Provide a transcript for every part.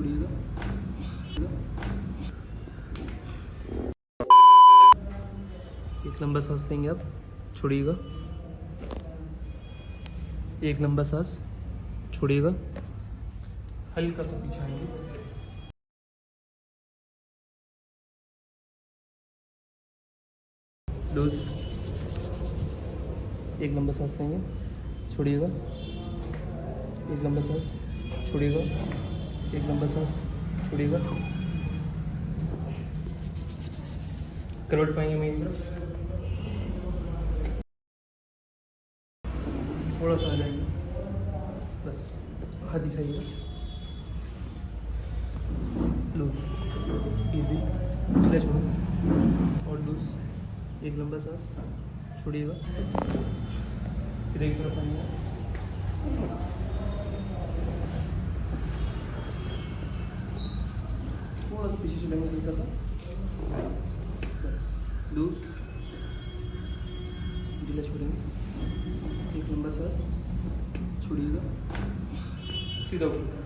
छोड़िएगा। एक लंबा सांस लेंगे आप, छोड़िएगा। एक लंबा सांस, छोड़िएगा। हल्का सा पीछे आएंगे। लूज। एक लंबा सांस लेंगे, छोड़िएगा। एक लंबा सांस, छोड़िएगा। एक लंबा सांस, छोड़िएगा। करवट पाएंगे मेरी तरफ, थोड़ा सा आ जाएंगे, बस। हाथ दिखाइएगा। लूज, इजी, ढीला छोड़ो और लूज। एक लंबा सांस, छोड़िएगा। फिर एक तरफ आएंगे, थोड़ा सा पीछे चलेंगे, हल्का सा, बस। लूज, ढीला छोड़ेंगे। एक लंबा सांस, छोड़िएगा। सीधा उठिएगा।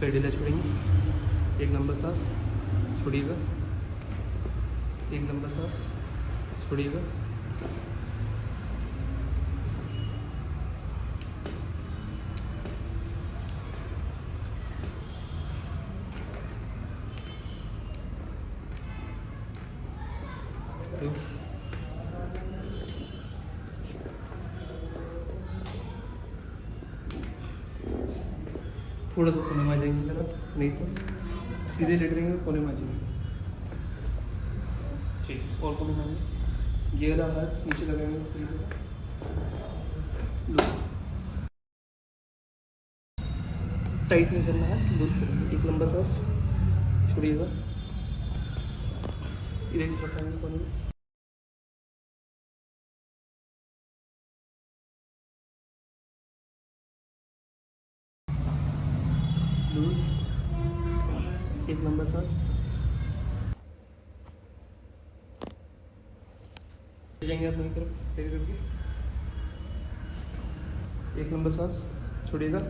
फिर ढीला छोड़ेंगे। एक लंबा सांस, छोड़िएगा। एक लंबा सांस, छोड़िएगा। थोड़ा सा कोने में आ जाएंगे तरफ, नहीं तो सीधे लेट रहेंगे, कोने में आ जाएंगे। ठीक, और कोने में आएंगे। ये वाला हाथ नीचे लगाएंगे इस तरीके से। लूज, टाइट नहीं करना है, लूज छोड़ेंगे। एक लंबा सांस, छोड़िएगा। इधर की तरफ आएंगे कोने में। लूज, एक लंबा सांस, जाएंगे आप मेरी तरफ धीरे करके। एक लंबा सांस, छोड़िएगा।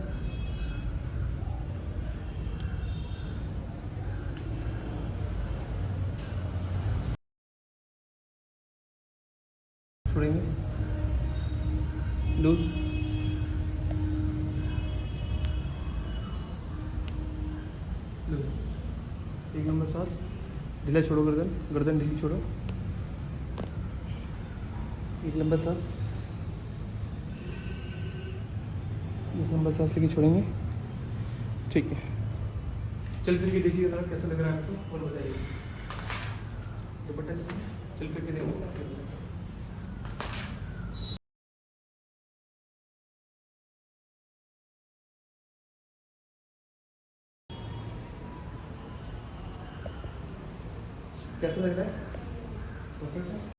छोड़ेंगे। Loose, loose. एक लंबा सांस, ढीला छोड़ो, गर्दन गर्दन ढीली छोड़ो। एक लंबा सांस, एक लंबा सांस लेके छोड़ेंगे। ठीक है, चल फिर के देखिए जरा कैसा लग रहा है आपको और बताइए। दुपट्टा चल फिर के देखिए। कैसा लग रहा है? परफेक्ट है।